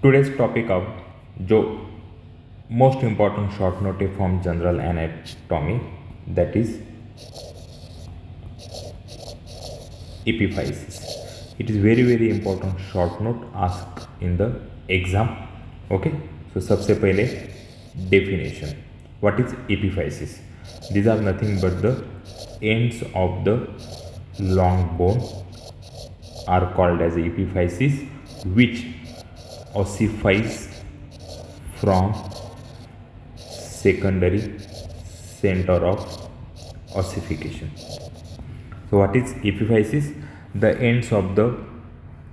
today's topic of जो most important short note from general anatomy, that is epiphysis. It is very important short note asked in the exam. Okay, so सबसे पहले definition. What is epiphysis? These are nothing but the ends of the long bone are called as epiphysis, which ossifies from secondary center of ossification. So what is epiphysis? The ends of the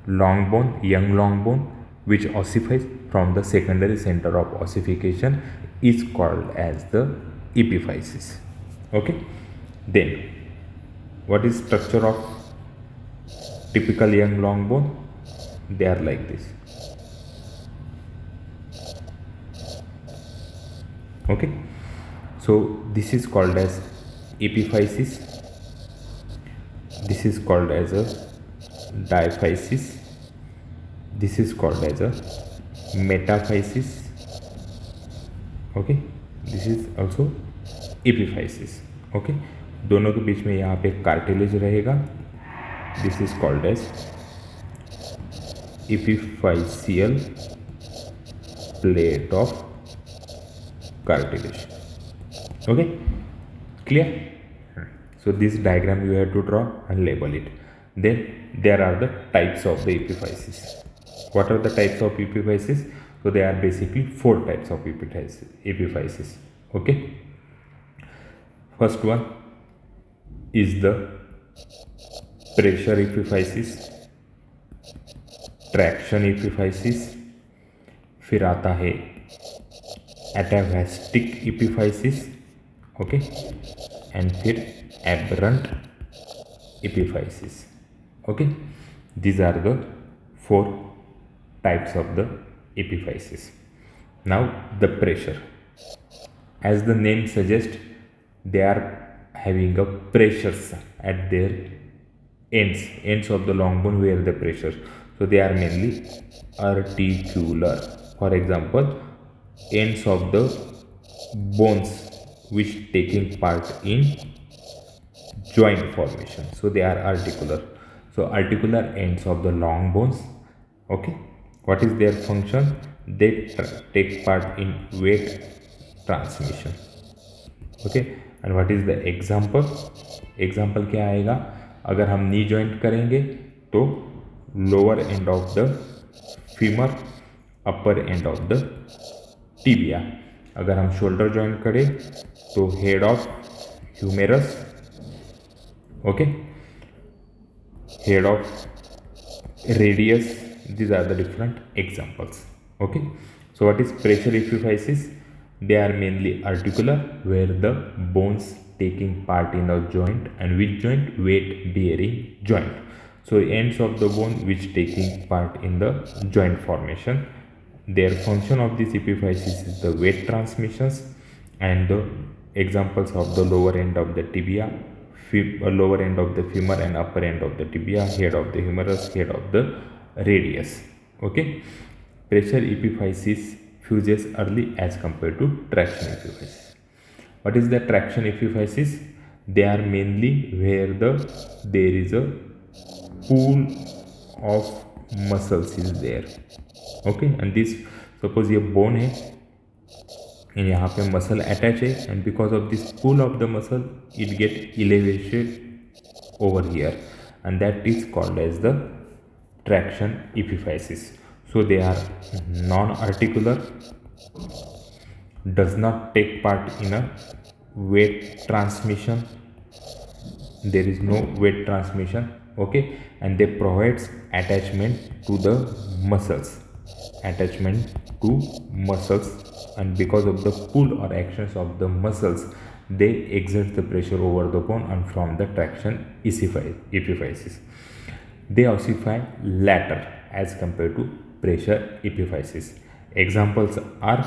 long bone, young long bone, which ossifies from the secondary center of ossification is called as the epiphysis. Okay, then what is structure of typical young long bone? They are like this. Okay, so this is called as epiphysis, this is called as a diaphysis, this is called as a metaphysis. Okay, this is also epiphysis. Okay, दोनों के बीच में यहाँ पे cartilage रहेगा. This is called as epiphyseal plate of cartilage. Okay, clear? So this diagram you have to draw and label it. Then there are the types of the epiphysis. What are the types of epiphysis? So there are basically 4 types of epiphysis. Okay, first one is the pressure epiphysis, traction epiphysis, फिर आता है एटावास्टिक epiphysis. Okay, and फिर aberrant epiphysis. Okay, these are the 4 types of the epiphysis. Now the pressure, as the name suggests, they are having a pressures at their ends of the long bone where the pressures. So they are mainly articular. For example, ends of the bones which taking part in joint formation, so they are articular. So articular ends of the long bones. Okay, what is their function? They take part in weight transmission. Okay, and what is the example? Example क्या आएगा? अगर हम नी joint करेंगे तो lower end of the femur, upper end of the tibia. अगर हम shoulder joint करें तो head of humerus. Okay, head of radius. These are the different examples. Okay, so what is pressure epiphysis? They are mainly articular, where the bones taking part in a joint, and which joint? Weight bearing joint. So ends of the bone which taking part in the joint formation. Their function of this epiphysis is the weight transmissions, and the examples of the lower end of the tibia, lower end of the femur and upper end of the tibia, head of the humerus, head of the radius. Okay, pressure epiphysis fuses early as compared to traction epiphysis. What is the traction epiphysis? They are mainly where there is a pool of muscles is there. Okay, and this, suppose ये bone है and यहाँ पे muscle attach है, and because of this pull of the muscle it get elevated over here, and that is called as the traction epiphysis. So they are non-articular, does not take part in a weight transmission. There is no weight transmission. Okay, and they provides attachment to the muscles, and because of the pull or actions of the muscles, they exert the pressure over the bone, and from the traction epiphysis. They ossify later as compared to pressure epiphysis. Examples are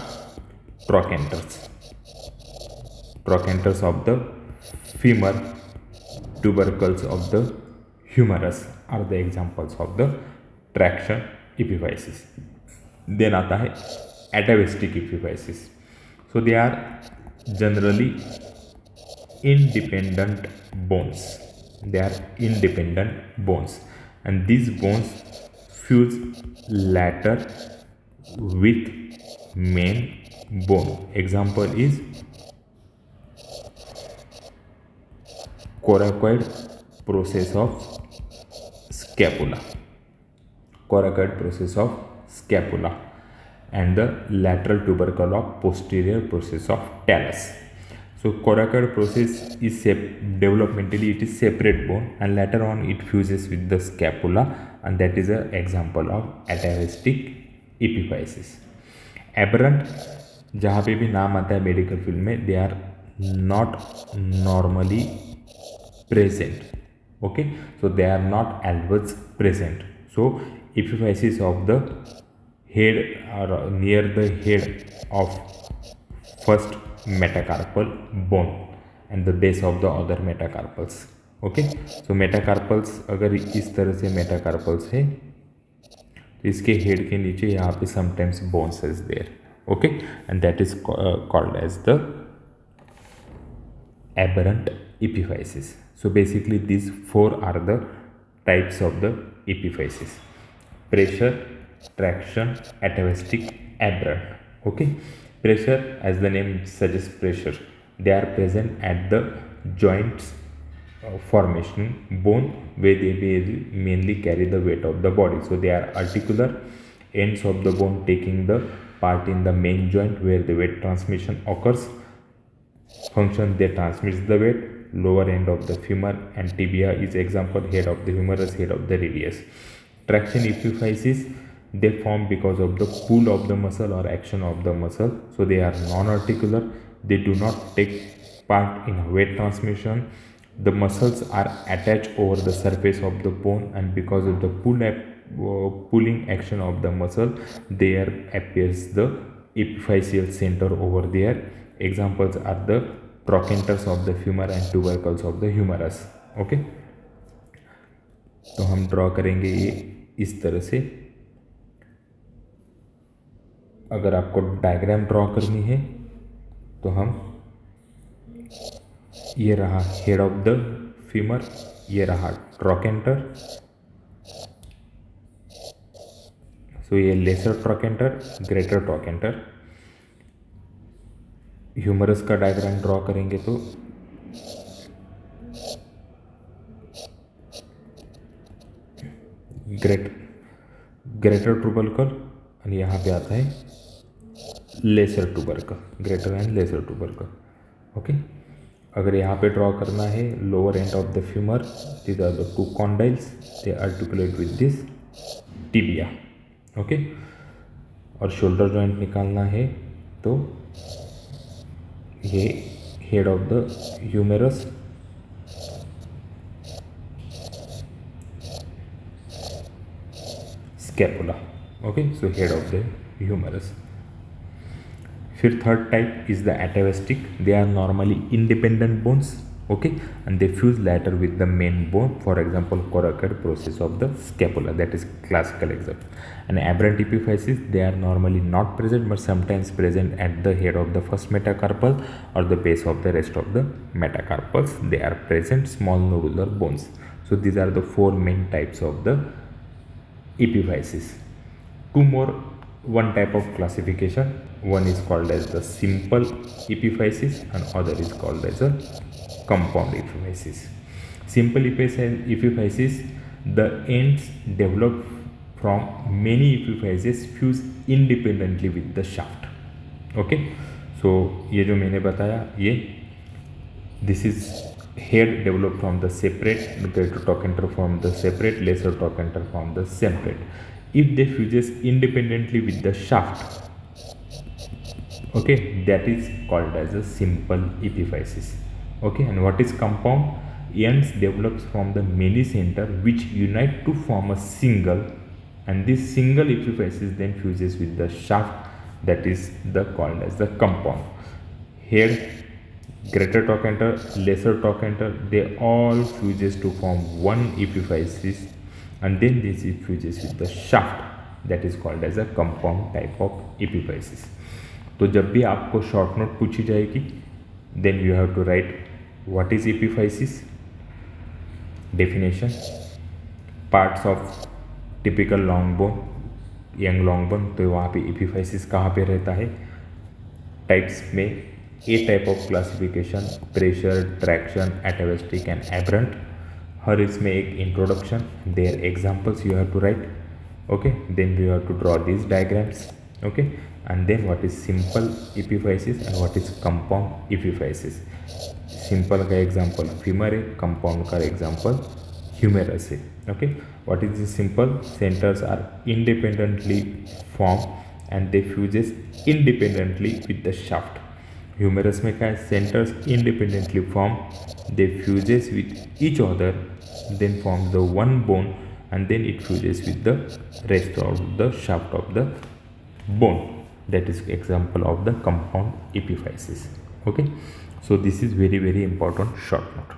trochanters of the femur, tubercles of the humerus are the examples of the traction epiphysis. Then आता है atavistic epiphysis. So they are generally independent bones. They are independent bones, and these bones fuse later with main bone. Example is coracoid process of scapula. Coracoid process of scapula and the lateral tubercle of posterior process of talus. So coracoid process is developmentally it is separate bone, and later on it fuses with the scapula, and that is an example of atavistic epiphysis. Aberrant, जहाँ पे भी नाम आता है medical field में, they are not normally present. Okay, so they are not always present. So epiphysis of the head or near the head of first metacarpal bone and the base of the other metacarpals. Okay, so metacarpals अगर इस तरह से metacarpals है तो इसके head के नीचे यहाँ पे sometimes bones is there. Okay, and that is called as the aberrant epiphysis. So basically these four are the types of the epiphysis: pressure, traction, atavistic, aberrant. Okay, pressure, as the name suggests, pressure, they are present at the joints formation bone where they mainly carry the weight of the body. So they are articular ends of the bone taking the part in the main joint where the weight transmission occurs. Function, they transmits the weight. Lower end of the femur and tibia is example, head of the humerus, head of the radius. Traction epiphysis, they form because of the pull of the muscle or action of the muscle. So they are non-articular, they do not take part in weight transmission. The muscles are attached over the surface of the bone, and because of the pulling action of the muscle, there appears the epiphyseal center over there. Examples are the trochanters of the femur and tubercles of the humerus. Okay, तो हम draw करेंगे ये इस तरह से. अगर आपको diagram draw करनी है तो हम, ये रहा हेड ऑफ द फीमर, ये रहा ट्रोकेंटर, सो ये lesser trochanter, greater trochanter. Humerus का डायग्राम ड्रॉ करेंगे तो ग्रेटर ट्यूबरकल, और यहाँ पे आता है lesser tubercle, greater and lesser tubercle. Okay, अगर यहाँ पे ड्रॉ करना है lower end of the femur, these are the two condyles, they articulate with this tibia. Okay, और शोल्डर जॉइंट निकालना है तो ये head of the humerus, scapula. Okay, so head of the humerus. फिर third type is the atavistic. They are normally independent bones. Okay, and they fuse later with the main bone. For example, coracoid process of the scapula, that is classical example. And aberrant epiphysis, they are normally not present but sometimes present at the head of the first metacarpal or the base of the rest of the metacarpals. They are present small nodular bones. So these are the four main types of the epiphysis. Two more, one type of classification. One is called as the simple epiphysis and other is called as a compound epiphysis. Simple epiphysis, the ends develop from many epiphyses fuse independently with the shaft. Okay, so ये जो मैंने बताया, ये this is head developed from the separate, greater trochanter from the separate, lesser trochanter from the separate. If they fuses independently with the shaft, okay, that is called as a simple epiphysis. Okay, and what is compound? Ends develops from the many center which unite to form a single, and this single epiphysis then fuses with the shaft, that is the called as the compound. Head, greater trochanter, lesser trochanter, they all fuses to form one epiphysis, and then this fuses with the shaft, that is called as a compound type of epiphysis. तो जब भी आपको short note पूछी जाएगी, then you have to write what is epiphysis, definition, parts of typical long bone, young long bone, तो वहाँ पे epiphysis कहाँ पे रहता है, टाइप्स में a type of classification, pressure, traction, atavistic and aberrant. हर इसमें एक introduction, their examples you have to write. Okay, then you have to draw this diagrams. Okay, and then what is simple epiphysis and what is compound epiphysis. Simple का example femur है, compound का example humerus है. Okay, what is the simple, centres are independently form and they fuses independently with the shaft. Humerus में क्या है, centers independently form, they fuses with each other, then forms the one bone and then it fuses with the rest of the shaft of the bone. That is example of the compound epiphysis. Okay, so this is very important short note.